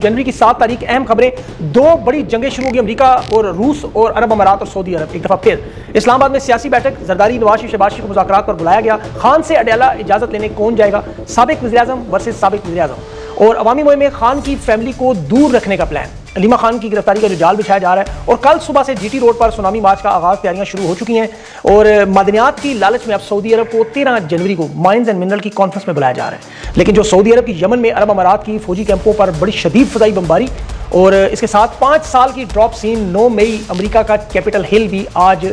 जनवरी की 7 तारीख अहम खबरें। दो बड़ी जंगें शुरू होगी, अमेरिका और रूस और अरब अमारात और सऊदी अरब। एक दफा फिर इस्लामाबाद में सियासी बैठक, जरदारी नवाज शरीफ शहबाज शरीफ को मुज़ाकरात पर बुलाया गया। खान से अडयाला इजाजत लेने कौन जाएगा? साबिक वज़ीर-ए-आज़म वर्सेस साबिक वज़ीर-ए-आज़म। और अवामी मुहिम में खान की फैमिली को दूर रखने का प्लान। अलीमा खान की गिरफ्तारी का जो जाल बिछाया जा रहा है। और कल सुबह से जीटी रोड पर सुनामी मार्च का आगाज, तैयारियां शुरू हो चुकी हैं। और मादनियात की लालच में अब सऊदी अरब को 13 जनवरी को माइंस एंड मिनरल की कॉन्फ्रेंस में बुलाया जा रहा है। लेकिन जो सऊदी अरब की यमन में अरब अमारात की फौजी कैंपों पर बड़ी शदीद फज़ाई बमबारी और इसके साथ 5 साल की ड्रॉप सीन। 9 मई अमेरिका का कैपिटल हिल भी आज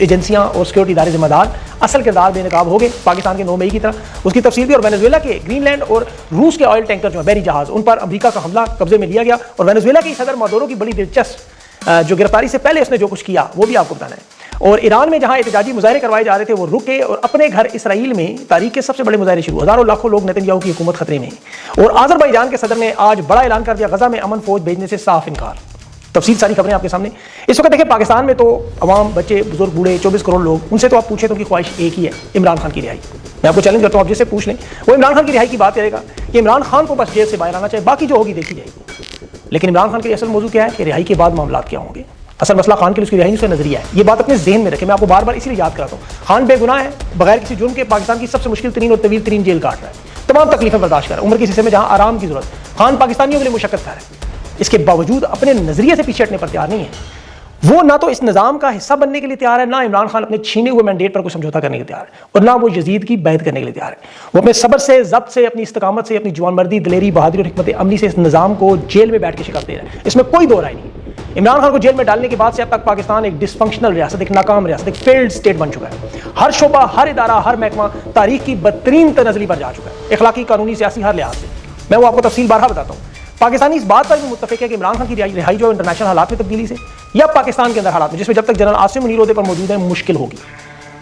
एजेंसियां और सिक्योरिटी इदारे जिम्मेदार असल किरदार बेनकाब हो गए, पाकिस्तान के 9 मई की तरह। उसकी तफसील भी। और वेनेजुएला के ग्रीनलैंड और रूस के ऑयल टैंकर जो है बहरी जहाज, उन पर अमेरिका का हमला कब्जे में लिया गया। और वेनेजुएला की सदर मादुरो की बड़ी दिलचस्प जो गिरफ्तारी से पहले उसने जो कुछ किया वो भी आपको बताना है। और ईरान में जहां एहतजाजी मुजाहरे करवाए जा रहे थे वो रुके और अपने घर इसराइल में तारीख के सबसे बड़े मुजाहरे शुरू। हजारों लाखों लोग नेतन्याहू की हुकूमत खतरे में। और आज़रबाईजान के सदर ने आज बड़ा ऐलान कर दिया, गजा में अमन फौज भेजने से साफ इनकार। तफसील सारी खबरें आपके सामने इस वक्त। देखिए, पाकिस्तान में तो अवाम, बच्चे, बुजुर्ग, बूढ़े, 24 करोड़ लोग, उनसे तो आप पूछे तो उनकी ख्वाहिश एक ही है, इमरान खान की रिहाई। मैं आपको चैलेंज करता हूँ, आप जिससे पूछ लें वो इमरान खान की रिहाई की बात करेगा कि इमरान खान को बस जेल से बाहर आना चाहिए, बाकी जो होगी देखी जाएगी। लेकिन इमरान खान के असल मौजूद क्या है कि रिहाई के बाद मामला क्या होंगे। असल मसला खान के लिए उसकी रिहाई उसका नजरिया है। ये बात अपने जहन में रखें, मैं आपको बार बार इसीलिए याद कराता हूँ। खान बेगुनाह है, बगैर किसी जुर्म के पाकिस्तान की सबसे मुश्किल तरीन और तवील तरीन जेल काट रहा है, तमाम तकलीफें बर्दाश्त कर रहा है, उम्र के हिस्से में जहाँ आराम की जरूरत है। खान पाकिस्तानियों के लिए मुशक्कत कर रहा है, इसके बावजूद अपने नजरिए से पीछे हटने पर तैयार नहीं है। वो ना तो इस निज़ाम का हिस्सा बनने के लिए तैयार है, ना इमरान खान अपने छीने हुए मैंडेट पर कोई समझौता करने के लिए तैयार है, और ना वो यजीद की बैत करने के लिए तैयार है। वो अपने सब्र से, ज़ब्त से, अपनी इस्तकामत से, अपनी जवानमर्दी, दिलेरी, बहादुरी और हिकमत अमली से इस निज़ाम को जेल में बैठ के शिकस्त दे रहा है। इसमें कोई दो राय नहीं। इमरान खान को जेल में डालने के बाद से अब तक पाकिस्तान एक डिसफंक्शनल रियासत, एक नाकाम रियासत, एक फेल्ड स्टेट बन चुका है। हर शोबा, हर इदारा, हर महकमा तारीख की बदतरीन तनज़ली पर जा चुका है, इखलाकी, कानूनी, सियासी, हर लिहाज से। मैं वो आपको तफसील बारहा बताता हूँ। पाकिस्तानी इस बात पर भी मुत्तफिक है कि इमरान खान की रिहाई जो है इंटरनेशनल हालात में तब्दीली से या पाकिस्तान के अंदर हालात में, जिसमें जब तक जनरल आसिम मुनीर ओहदे पर मौजूद है, मुश्किल होगी।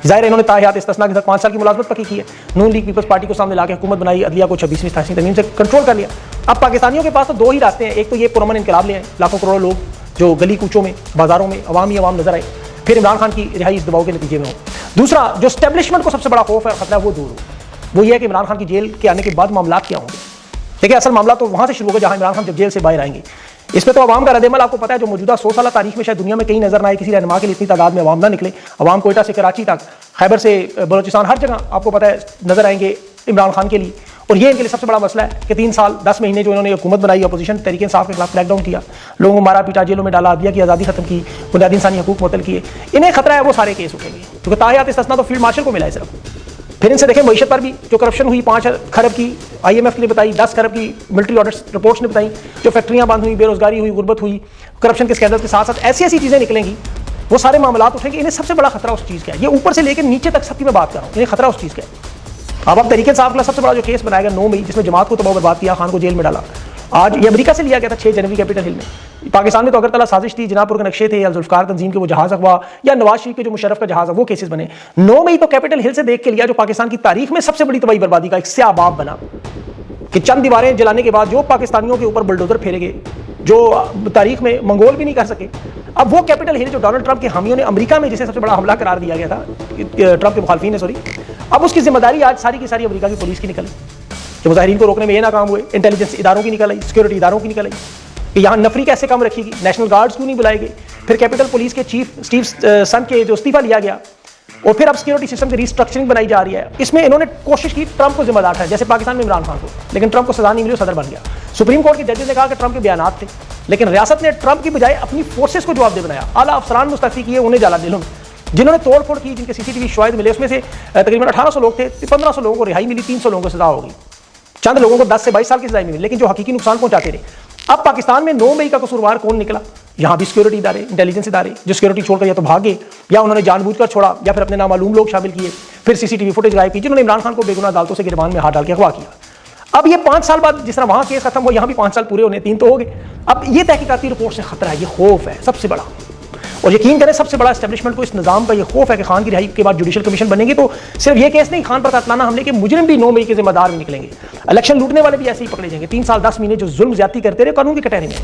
ज़ाहिर है इन्होंने ताहियात इस्तिस्ना के साथ 5 साल की मुलाजमत पक्की की है, नून लीग पीपल्स पार्टी को सामने लाकर हुकूमत बनाई, अदलिया को 26वीं 27वीं तरमीम से कंट्रोल कर लिया। अब पाकिस्तानियों के पास तो दो ही रास्ते हैं, एक तो ये पुरअमन इनकलाब ले आए, लाखों करोड़ों लोग जो गली कूचों में, बाजारों में अवाम ही अवाम नजर आए, फिर इमरान खान की रिहाई इस दबाव के नतीजे में हो। दूसरा, जो स्टैब्लिशमेंट को सबसे बड़ा खौफ है और खतरा है, वो दूर हो। वो ये है कि इमरान खान की जेल के आने के बाद मामला क्या होंगे। देखिए, असल मामला तो वहां से शुरू होगा जहां इमरान खान जब जेल से बाहर आएंगे। इसमें तो अवाम का रद्द-ए-अमल आपको पता है, जो मौजूदा 100 साल तारीख में शायद दुनिया में कहीं नजर ना आए, किसी रहनुमा के लिए इतनी तादाद में अवाम ना निकले। अवाम कोयटा से कराची तक, खैबर से बलोचिस्तान, हर जगह आपको पता है नजर आएंगे इमरान खान के लिए। और ये इनके लिए सबसे बड़ा मसला है कि 3 साल 10 महीने जो इन्होंने हुकूमत बनाई, अपोजिशन तहरीक इंसाफ के खिलाफ क्रैकडाउन किया, लोगों को मारा पीटा, जेलों में डाला, अदलिया की आज़ादी खत्म की, बुनियादी इंसानी हकूक मुअत्तल किए। इन्हें खतरा है वो सारे केस उठेंगे, क्योंकि ताहियात इस्तिस्ना तो फील्ड मार्शल को मिला है सिर्फ। फिर इनसे देखें मईशत पर भी जो करप्शन हुई, 5 खरब की IMF ने बताई, 10 खरब की मिलिट्री ऑडिट रिपोर्ट्स ने बताई, जो फैक्ट्रियां बंद हुई, बेरोजगारी हुई, गुर्बत हुई, करप्शन के स्कैंडल के साथ साथ ऐसी ऐसी चीज़ें निकलेंगी, वो सारे मामला उठेंगे। इन्हें सबसे बड़ा खतरा उस चीज़ का है, ये ऊपर से लेकर नीचे तक सबकी मैं बात कर रहा हूँ, इन्हें खतरा उस चीज़ का है। अब तहरीक इंसाफ का सबसे बड़ा जो केस बनाया गया 9 मई, जिसमें जमात को तबाह बर्बाद किया, खान को जेल में डाला, आज ये अमेरिका से लिया गया था 6 जनवरी कैपिटल हिल में। पाकिस्तान में तो अगरतला साजिश थी, जनापुर के नक्शे थे, या जुल्फकार तंजीम के वो जहाज अगवा, या नवाज शरीफ के जो मुशर्रफ का जहाज है, वो केसेस बने। 9 मई तो कैपिटल हिल से देख के लिया, जो पाकिस्तान की तारीख में सबसे बड़ी तबाही बर्बादी का एक स्याह बाब बना, कि चंद दीवारें जलाने के बाद जो पाकिस्तानियों के ऊपर बुलडोजर फेरे गए, जो तारीख में मंगोल भी नहीं कर सके। अब वो कैपिटल हिल जो डोनाल्ड ट्रंप के हामियों ने अमेरिका में जिसे सबसे बड़ा हमला करार दिया गया था, ट्रंप के मुखालफिन ने, सॉरी, अब उसकी जिम्मेदारी आज सारी की सारी अमेरिका की पुलिस की निकली, कि मुजाहिरीन को रोकने में ये नाकाम हुए, इंटेलिजेंस इदारों की निकल आई, सिक्योरिटी इदारों की निकल आई, कि यहाँ नफरी कैसे कम रखेगी, नेशनल गार्ड्स क्यों नहीं बुलाए गए। फिर कैपिटल पुलिस के चीफ स्टीव सन के जो इस्तीफा लिया गया, और फिर अब सिक्योरिटी सिस्टम की रिस्ट्रक्चरिंग बनाई जा रही है। इसमें इन्होंने कोशिश की ट्रंप को जिम्मेदार ठहराया, जैसे पाकिस्तान में इमरान खान को, लेकिन ट्रंप को सजा नहीं मिली, सदर बन गया। सुप्रीम कोर्ट के जजेस ने कहा कि ट्रंप के बयानात थे, लेकिन रियासत ने ट्रंप की बजाय अपनी फोर्सेस को जवाबदेह बनाया, आला अफसरान मुस्तफी किए, उन्हें जाला जेलों में, जिन्होंने तोड़फोड़ की, जिनके CCTV शवाहिद मिले, उसमें से तकरीबन 1800 लोग थे, 1500 लोगों को रिहाई मिली, 300 लोगों को सजा होगी, चंद लोगों को 10 से 22 साल की सजा मिली, लेकिन जो हकीकी नुकसान पहुंचाते रहे। अब पाकिस्तान में 9 मई का कसूरवार कौन निकला? यहाँ भी सिक्योरिटी इदारे, इंटेलिजेंस इदारे, जो सिक्योरिटी छोड़कर या तो भागे, या उन्होंने जानबूझकर छोड़ा, या फिर अपने नामालूम लोग शामिल किए, फिर CCTV फुटेज गायब की, जिन्होंने इमरान खान को बेगुनाह अदालतों से गिरबान में हाथ डाल के अगवा किया। अब ये 5 साल बाद जिस तरह वहाँ केस खत्म हो, यहाँ भी 5 साल पूरे होने, 3 तो हो गए। अब ये तहकीकाती रिपोर्ट से खतरा है, ये खौफ है सबसे बड़ा। और यकीन करें सबसे बड़ा एस्टेब्लिशमेंट को इस निज़ाम का ये खौफ है कि खान की रिहाई के बाद जुडिशल कमीशन बनेंगे तो सिर्फ ये केस नहीं, खान पर कातलाना हमले के मुजरिम भी 9 मई के जिम्मेदार भी निकलेंगे, इलेक्शन लूटने वाले भी ऐसे ही पकड़े जाएंगे। 3 साल 10 महीने जो जुल्म ज्यादती करते रहे कानून की कटहरे में,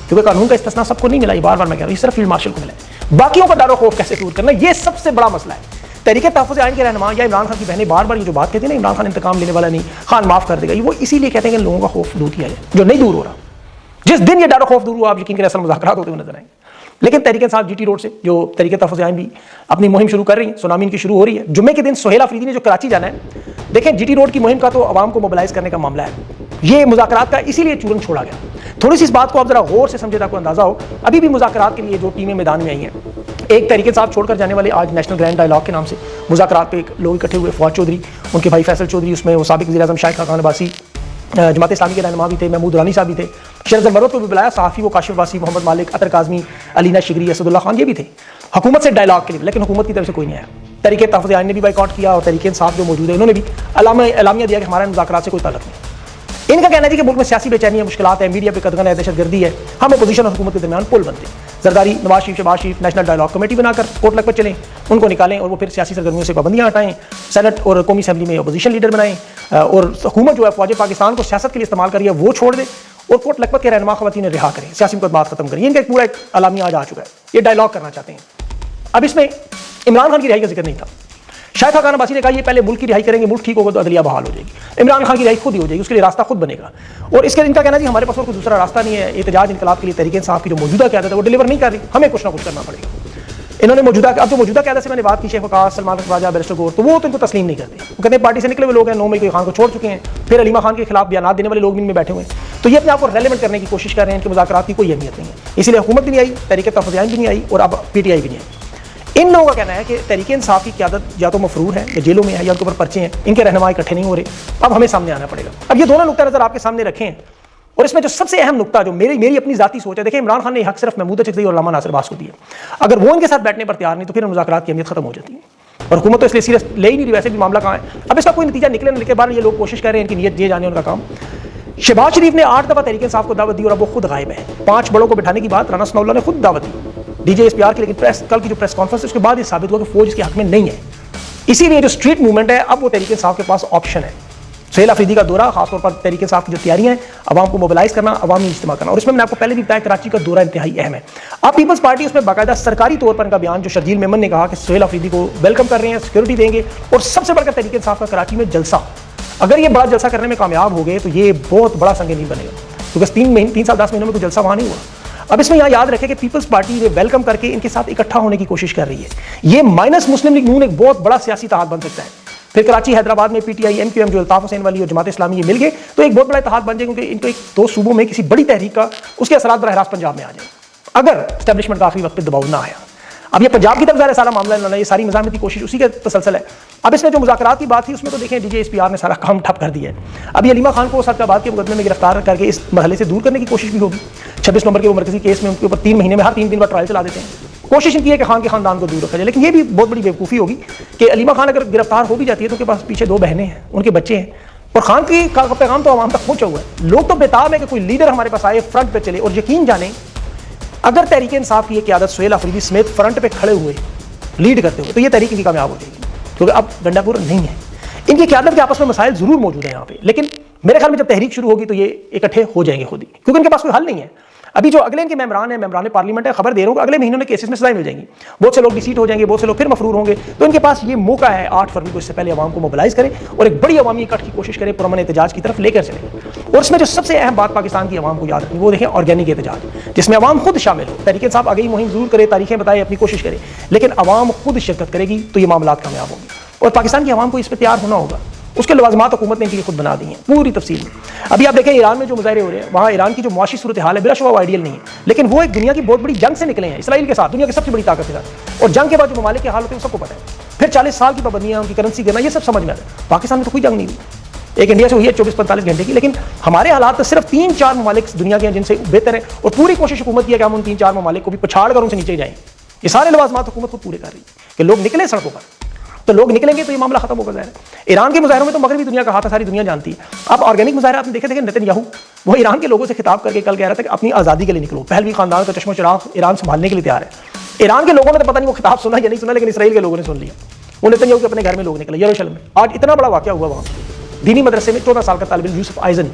क्योंकि कानून का इस्तिस्ना सबको नहीं मिला, ये बार बार मैं कह रहा हूँ, इस तरह फील्ड मार्शल को मिला है। बाकियों का डर खौफ कैसे दूर करना, ये सबसे बड़ा मसला है। तहरीक तहफ़्फ़ुज़ आइन के रहनुमा या इमरान खान की बहनें बार बार ये जो बात कहती है ना, इमरान खान इंतकाम लेने वाला नहीं, खान माफ कर देगा, ये वो इसीलिए कहते हैं कि लोगों का खौफ दूर किया जाए, जो नहीं दूर हो रहा। जिस दिन ये डर खौफ दूर हुआ, आप यकीन करें असल मुज़ाकरात होते हुए नजर आएंगे। लेकिन तहरीक इंसाफ जीटी रोड से जो तहरीक तहफ़्फ़ुज़ आइन भी अपनी मुहिम शुरू कर रही है, सुनामी इनकी शुरू हो रही है। जुम्मे के दिन सुहेल अफरीदी ने जो कराची जाना है, देखें जीटी रोड की मुहिम का तो आवाम को मोबिलाइज करने का मामला है, ये मुज़ाकरात का इसीलिए चूरन छोड़ा गया। थोड़ी सी इस बात को आप जरा गौर से समझे ताकि अंदाजा हो। अभी भी मुज़ाकरात के लिए जो टीमें मैदान में आई हैं, एक तहरीक इंसाफ छोड़कर जाने वाले आज नेशनल ग्रैंड डायलॉग के नाम से मुज़ाकरात पे लोग इकट्ठे हुए। फवाद चौधरी, उनके भाई फैसल चौधरी, उसमें वो साबिक़ वज़ीर आज़म शाहिद खाकान अब्बासी, जमात इस्लामी के रहनुमा भी थे, महमूद रानी साहब भी थे, शरद मरवत को भी बुलाया, सहाफ़ी वो काशिफ अब्बासी, मोहम्मद मालिक, अतर काज़मी, अलीना शिगरी, असदुल्ला खान, ये भी थे हुकूमत से डायलॉग के लिए। लेकिन हुकूमत की तरफ से कोई नहीं आया। तहरीक तहफ़्फ़ुज़ आइन ने भी बाइकआउट किया और तहरीक इंसाफ जो मौजूद है उन्होंने भी एलामिया दिया कि हमारा मुज़ाकरात से कोई ताल्लुक़ नहीं। इनका कहना है कि मुल्क में सियासी बेचैनी है, मुश्किलात है, मीडिया पे कदगन है, दहशतगर्दी है, हम अपोजिशन और हुकूमत के दरमियान पुल बनते हैं। जरदारी, नवाज शरीफ, शहबाज शरीफ नेशनल डायलॉग कमेटी बनाकर कोर्ट लग पर चलें, उनको निकालें और वो फिर सियासी सरगर्मियों से पाबंदियाँ हटाएं, सेनेट और कौमी असम्बली में अपोजिशन लीडर बनाएं, और हुकूमत जो है फौज पाकिस्तान को सियासत के लिए इस्तेमाल करिए वो छोड़ दे, और कोर्ट लखपत के रहनुमा ख़वातीन रिहा करें, सियासी मुकदमात खत्म करें। इनका पूरा एक अलामिया आज आ चुका है, ये डायलॉग करना चाहते हैं। अब इसमें इमरान खान की रिहाई का जिक्र नहीं था। शाहिद खाकान अब्बासी ने कहा ये पहले मुल्क की रिहाई करेंगे, मुल्क ठीक होगा तो अदलिया बहाल हो जाएगी। इमरान खान की रिहाई खुद ही हो जाएगी, उसके लिए रास्ता खुद बनेगा। और इसके इनका कहना है कि हमारे पास और कोई दूसरा रास्ता नहीं है, एहतजाज इनकलाब के लिए तहरीक इंसाफ की जो मौजूदा क़यादत है वो डिलीवर नहीं कर रही, हमें कुछ ना कुछ करना पड़ेगा। इन्होंने अब जो मौजूदा क़यादत से मैंने बात की, शेख वकास, सलमान राजा, बैरिस्टर गौर, तो वो तो इनको तस्लीम नहीं करते। वो कहते हैं पार्टी से निकले हुए लोग हैं, 9 मई को खान को छोड़ चुके हैं, फिर अलीमा खान के खिलाफ बयान देने वाले लोग भी इनमें बैठे हुए हैं, तो ये अपने आप को रेलेवेंट करने की कोशिश कर रहे हैं कि मुज़ाकरात की कोई अहमियत नहीं है। इसीलिए हुकूमत भी नहीं आई, तहरीक तहफ़्फ़ुज़ आइन भी नहीं आई और अब PTI भी नहीं आई। इन लोगों का कहना है कि तहरीक इंसाफ की क़यादत या तो मफरूर है या जेलों में है या उनके ऊपर पर्चे हैं, इनके रहनुमा इकट्ठे नहीं हो रहे, अब हमें सामने आना पड़ेगा। अब ये दोनों नुक्ता नज़र आपके सामने रखे हैं, और इसमें जो सबसे अहम नुक्ता जो मेरी अपनी ज़ाती सोच है, देखिए इमरान खान ने हक सिर्फ महमूद चकज़ई और अल्लामा नासिर अब्बास को दिया। अगर वो इनके साथ बैठने पर तैयार नहीं तो फिर मुज़ाकरात की अहमियत खत्म हो जाती है, और हुकूमत तो इसलिए सीरियस ले ही नहीं रही। वैसे भी मामला कहाँ है, अब इसका कोई नतीजा निकले निकले बाद ये लोग कोशिश कर रहे हैं, इनकी नीयत ये जाने उनका काम। शहबाज शरीफ ने 8 दफ़ा तहरीक इंसाफ को दावत दी और अब वो खुद गायब है। 5 बड़ों को बिठाने की बात राना सनाउल्लाह ने खुद दावत दी DJSPR की, लेकिन कल की जो प्रेस कॉन्फ्रेंस उसके बाद ये साबित हुआ कि फौज इसके हक में नहीं है। इसीलिए जो स्ट्रीट मूवमेंट है अब वो तहरीक इंसाफ के पास ऑप्शन है। सुहेल अफरीदी का दौरा, खासतौर पर तहरीक इंसाफ की जो तैयारियां हैं, अवाम को मोबिलाइज करना, अवामी इज्तिमा करना, और इसमें मैंने आपको पहले भी बताया कराची का दौरा इंतहाई अहम है। अब पीपल्स पार्टी उसमें बाकायदा सरकारी तौर पर इनका बयान, जो शर्जील मेमन ने कहा कि सुहेल अफरीदी को वेलकम कर रहे हैं, सिक्योरिटी देंगे, और सबसे बढ़कर तहरीक इंसाफ का कराची में जलसा, अगर ये बड़ा जलसा करने में कामयाब हो गए तो ये बहुत बड़ा संगीन बनेगा, क्योंकि 3 साल 10 महीनों में कोई जलसा वहाँ नहीं हुआ। अब इसमें यहाँ याद रखें कि पीपल्स पार्टी ये वेलकम करके इनके साथ इकट्ठा होने की कोशिश कर रही है। ये माइनस मुस्लिम लीग नून एक बहुत बड़ा सियासी इत्तेहाद बन सकता है। फिर कराची हैदराबाद में PTI MQM जो अल्ताफ हुसैन वाली और जमात इस्लामी ये मिल गए तो एक बहुत बड़ा इत्तेहाद बन जाएगा, क्योंकि इनको एक 2 सूबों में किसी बड़ी तहरीक का उसके असरात बराह रास्त पंजाब में आ जाए, अगर एस्टेब्लिशमेंट का आखिरी वक्त पर दबाव ना आया। अब ये पंजाब की तरफ ज़ाहिर सारा मामला लाना, ये सारी मज़ामती कोशिश उसी का तसलसल है। अब इसमें जो मुज़ाकरात की बात थी उसमें तो देखें DJSPR ने सारा काम ठप कर दिया है। अभी अलीमा खान को सदकाबाद के मुकदमे में गिरफ्तार करके इस मरहले से दूर करने की कोशिश भी होगी। 26 नवंबर के वो मरकजी केस में उनके ऊपर 3 महीने में हर 3 दिन बाद ट्रायल चला देते हैं। कोशिश इनकी है कि खान के खानदान को दूर रखा जाए, लेकिन ये भी बहुत बड़ी बेवकूफ़ी होगी कि अलीमा खान अगर गिरफ्तार हो भी जाती है तो उनके पास पीछे 2 बहनें हैं, उनके बच्चे हैं, और खान की पैगाम तो आवाम तक पहुंचा हुआ है। लोग तो बेताब है कि कोई लीडर हमारे पास आए, फ्रंट पे चले, और यकीन जाने अगर तहरीक इंसाफ की क़यादत सुहेल अफरीदी समेत फ्रंट पे खड़े हुए लीड करते हुए तो ये तहरीक इनकी कामयाब हो जाएगी, क्योंकि अब गंडापुर नहीं है। इनकी क़यादत के आपस में मसाइल जरूर मौजूद हैं यहाँ पे, लेकिन मेरे ख्याल में जब तहरीक शुरू होगी तो ये इकट्ठे हो जाएंगे खुद ही, क्योंकि इनके पास कोई हल नहीं है। अभी जो अगले इनके मेम्बरान है, मेम्बरान पार्लियामेंट है, खबर दे रहा हूँ अगले महीनों में केसेस में सजाएं मिल जाएंगी, बहुत से लोग डिसीट हो जाएंगे, बहुत से लोग फिर मफरूर होंगे, तो इनके पास ये मौका है 8 फरवरी को इससे पहले अवाम को मोबिलाइज करें और एक बड़ी अवामी इकट्ठ की कोशिश करें, पुरअमन एहतजाज की तरफ लेकर चलें। और इसमें जो सबसे अहम बात पाकिस्तान की अवाम को याद रखनी, वो देखें ऑर्गेनिक एहतजाज, जिसमें अवाम खुद शामिल हो। तहरीक इंसाफ आगे ही मुहिम जरूर करे, तारीखें बताए, अपनी कोशिश करे, लेकिन अवाम खुद शिरकत करेगी तो ये मामला कामयाब होंगे, और पाकिस्तान की अवाम को इस पर तैयार होना होगा। उसके लवाजमात हुकूमत ने इनके लिए खुद बना दी हैं पूरी तफसील में। अभी आप देखें ईरान में जो मुजाहरे हो रहे हैं, वहाँ ईरान की जो मुआशी सूरत हाल है बिलाशुबह आइडियल नहीं है, लेकिन वो एक दुनिया की बहुत बड़ी जंग से निकले हैं इसराइल के साथ, दुनिया की सबसे बड़ी ताकत के साथ, और जंग के बाद जो ममालिक के हाल होते हैं सबको पता है। फिर 40 साल की पाबंदियाँ, उनकी करेंसी गिरना, ये सब समझ में आता है। पाकिस्तान में तो कोई जंग नहीं हुई, एक इंडिया से हुई है 24-45 घंटे की, लेकिन हमारे हालात तो सिर्फ 3-4 ममालिक दुनिया के हैं जिनसे बेहतर है, और पूरी कोशिश हुकूमत की है कि हम उन 3-4 ममालिक को भी पछाड़ कर उनसे नीचे जाएं। ये सारे लवाजमात हुकूमत खुद पूरे कर रही है कि लोग निकले सड़कों पर, तो लोग निकलेंगे तो ये मामला खत्म होगा। ज़ाहिर है ईरान के मुजाहरों में तो मगरबी दुनिया का हाथ है, सारी दुनिया जानती है। अब ऑर्गेनिक मुजाहरा आपने देखे थे, नेतन्याहू वो ईरान के लोगों से खिताब करके कल कह रहा था कि अपनी आज़ादी के लिए निकलो, पहलवी खानदान का चश्मा चिराग ईरान संभालने के लिए तैयार है। ईरान के लोगों ने तो पता नहीं वो खिताब सुना या नहीं सुना, लेकिन इसराइल के लोगों ने सुन लिया। वो नेतन्याहू के अपने घर में लोग निकले यरूशलेम में। आज इतना बड़ा वाक़या हुआ वहाँ दीनी मदरसे में 14 साल का तालिब इल्म यूसुफ आइजन,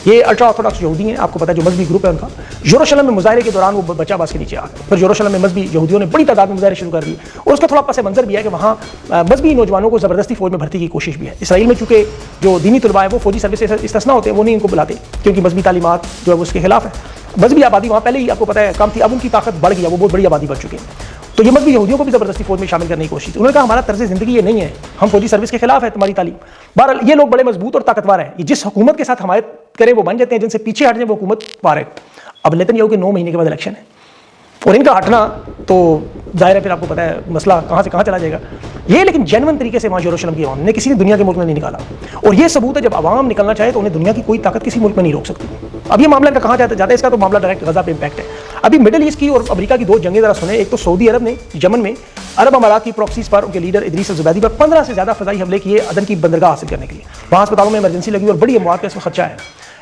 ये अल्ट्रा ऑर्थोडॉक्स यहूदी हैं, आपको पता है जो मजहबी ग्रुप है उनका, यरूशलेम में मुजाहरे के दौरान वो बच्चा बास के नीचे आ गया। फिर यरूशलेम में मजहबी यहूदियों ने बड़ी तादाद में मुजाहरे शुरू कर दिए, और उसका थोड़ा पस मंजर भी है कि वहाँ मजहबी नौजवानों को ज़बरदस्ती फौज में भर्ती की कोशिश भी है। इसराइल में चूँकि जो दीनी तलबा है वो फौजी सर्विस से इस्तिस्ना होते हैं, वो नहीं इनको बुलाते क्योंकि मजहबी तालीमात जो है वो उसके खिलाफ है। مذہبی آبادی وہاں پہلے ہی آپ کو پتہ ہے کم تھی، اب ان کی طاقت بڑھ گئی، وہ بہت بڑی آبادی بڑھ چکی ہے. تو یہ مذہبی یہودیوں کو بھی زبردستی فوج میں شامل کرنے کی کوشش. انہوں نے کہا ہمارا طرز زندگی یہ نہیں ہے، ہم فوجی سروس کے خلاف ہے تمہاری تعلیم. بہرحال یہ لوگ بڑے مضبوط اور طاقتور ہیں، یہ جس حکومت کے ساتھ حمایت کریں وہ بن جاتے ہیں، جن سے پیچھے ہٹ جائیں وہ حکومت پار ہے. اب نیتن یاہو کے 9 مہینے کے بعد الیکشن ہے اور ان کا ہٹنا تو ظاہر ہے پھر آپ کو پتہ ہے مسئلہ کہاں سے کہاں چلا جائے گا. یہ لیکن جینون طریقے سے وہاں یروشلم کی عوام نے کسی نے دنیا کے ملک میں نہیں نکالا، اور یہ ثبوت ہے جب عوام نکلنا چاہے تو انہیں دنیا کی کوئی طاقت کسی ملک میں نہیں روک سکتی. اب یہ معاملہ کہاں جاتا ہے، اس کا تو معاملہ ڈائریکٹ غزہ پہ امپیکٹ ہے. ابھی مڈل ایسٹ کی اور امریکہ کی 2 جنگیں ذرا سنیں. ایک تو سعودی عرب نے یمن میں عرب امارات کی پراکسیز پر ان کے لیڈر ادریس الزبیدی پر 15 سے زیادہ فضائی حملے کیے عدن کی بندرگاہ حاصل کرنے کے لیے. وہاں اسپتالوں میں ایمرجنسی لگی اور بڑی اموات کا اس میں خدشہ ہے.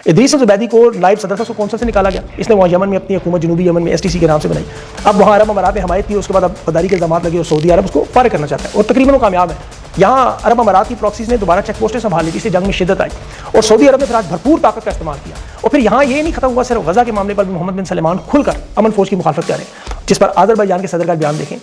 ادریس الزبیدی کو نائب صدر کونسل سے نکالا گیا، اس نے وہاں یمن میں اپنی حکومت جنوبی یمن میں STC کے نام سے بنائی. اب وہاں عرب امارات نے حمایت کی، اس کے بعد اب غداری کے الزامات لگے اور سعودی عرب اس کو فارغ کرنا چاہتا ہے اور تقریباً وہ کامیاب ہے. یہاں عرب امارات کی پراکسیز نے دوبارہ چیک پوسٹیں سنبھال لی، جس سے جنگ میں شدت آئی اور سعودی عرب نے پھر آج بھرپور طاقت کا استعمال کیا. اور پھر یہاں یہ نہیں ختم ہوا، صرف غزہ کے معاملے پر بھی محمد بن سلمان کھل کر امن فوج کی مخالفت کر رہے ہیں، جس پر آذربائیجان کے صدر کا بیان دیکھیں.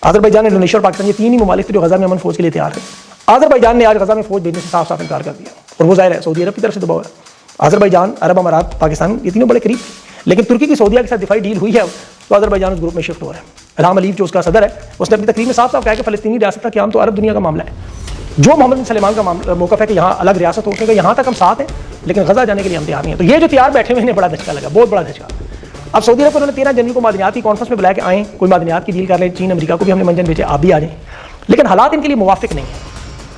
آذربائیجان، انڈونیشیا اور پاکستان یہ 3 ہی ممالک تھے جو غزہ میں امن فوج کے لیے تیار تھے. آذربائیجان نے آج غزہ میں فوج بھیجنے سے صاف انکار کر دیا اور وہ ظاہر ہے سعودی عرب کی طرف سے دباؤ ہے. آذربائیجان، عرب امارات، پاکستان یہ تینوں بڑے قریب، لیکن ترکی کی سعودیہ کے ساتھ دفاعی ڈیل ہوئی ہے تو آذربائیجان اس گروپ میں شفٹ ہو رہا ہے. الہام علیف جو اس کا صدر ہے، اس نے اپنی تقریر میں صاف کہا کہ فلسطینی ریاست کا قیام تو عرب دنیا کا معاملہ ہے. جو محمد بن سلمان کا موقف ہے کہ یہاں الگ ریاست ہو سکے، یہاں تک ہم ساتھ ہیں لیکن غزہ جانے کے لیے ہم تیار نہیں ہیں. تو یہ جو تیار بیٹھے ہوئے انہیں بڑا دھچکا لگا، بہت بڑا دھچکا. اب سعودی عرب کو انہوں نے 13 جنوری کو معدنیات کی کانفرنس میں بلایا کہ آئیں کوئی معدنیات کی ڈیل کر لیں. چین، امریکہ کو بھی ہم نے منجن بھیجے، آپ بھی آ جائیں. لیکن حالات ان کے لیے موافق نہیں ہیں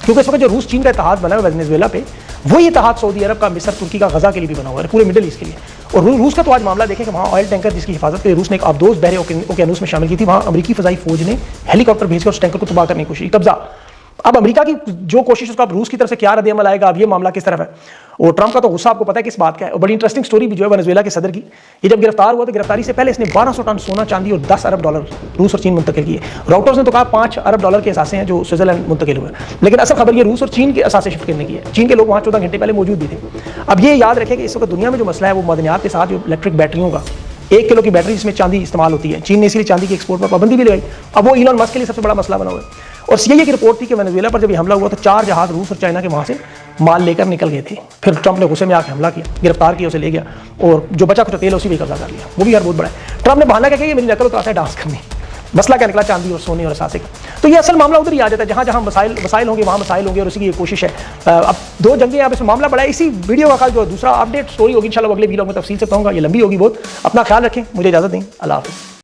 کیونکہ اس وقت جو روس چین کا اتحاد بنا ہے وینزویلا پہ، وہی اتحاد سعودی عرب کا، مصر، ترکی کا غزہ کے لیے بھی بنا ہوا ہے، پورے مڈل ایسٹ کے لیے. اور روس کا تو آج معاملہ دیکھیں کہ وہاں آئل ٹینکر جس کی حفاظت کے لیے روس نے ایک آبدوز بحر اوقیانوس میں شامل کی تھی، وہاں امریکی فضائی فوج نے ہیلی کاپٹر بھیج کر اس ٹینکر کو تباہ کرنے کی کوشش کی. قبضہ اب امریکہ کی جو کوشش اس کا اب روس کی طرف سے کیا رد عمل آئے گا، اب یہ معاملہ کس طرف ہے. اور ٹرمپ کا تو غصہ آپ کو پتہ ہے کس بات کا ہے. اور بڑی انٹرسٹنگ سٹوری بھی جو ہے وینزویلا کے صدر کی، یہ جب گرفتار ہوا تو گرفتاری سے پہلے اس نے 1200 ٹن سونا، چاندی اور 10 ارب ڈالر روس اور چین منتقل کیے. راؤٹرز نے تو کہا 5 ارب ڈالر کے اثاثے ہیں جو سوئٹزرلینڈ منتقل ہوئے، لیکن اصل خبر یہ روس اور چین کے اثاثے شفٹ کرنے کی ہے. چین کے لوگ وہاں 14 گھنٹے پہلے موجود بھی تھے. اب یہ یاد رکھیں کہ اس وقت دنیا میں جو مسئلہ ہے وہ معدنیات کے ساتھ جو الیکٹرک بیٹریوں کا، 1 کلو کی بیٹری جس میں چاندی استعمال ہوتی ہے، چین نے اس لیے چاندی کی ایکسپورٹ پر پابندی بھی لگائی. اب وہ ایلن مسک کے لیے سب سے بڑا مسئلہ بنا ہوا ہے. اور CIA کی رپورٹ تھی کہ وینزویلا پر جب یہ حملہ ہوا تو 4 جہاز روس اور چائنا کے وہاں سے مال لے کر نکل گئے تھے. پھر ٹرمپ نے غصے میں آ کے حملہ کیا، گرفتار کیا، اسے لے گیا اور جو بچا کچھ تیل ہے اسی پہ قبضہ کر لیا. وہ بھی یار بہت بڑا ہے. ٹرمپ نے بہانا کیا کہ یہ میری نقل اتارتا ہے ڈانس کرنے. مسئلہ کیا نکلا؟ چاندی اور سونے اور اثاثے کا. تو یہ اصل معاملہ ادھر ہی آ جاتا ہے جہاں جہاں مسائل ہوں گے وہاں مسائل ہوں گے، اور اسی کی یہ کوشش ہے. اب 2 جنگیں اب اس میں معاملہ بڑا ہے. اسی ویڈیو کا جو دوسرا اپڈیٹ سٹوری ہوگی انشاءاللہ وہ اگلے ویڈیو میں تفصیل سے بتاؤں گا. یہ لمبی ہوگی بہت. اپنا خیال رکھیں، مجھے اجازت دیں. اللہ حافظ.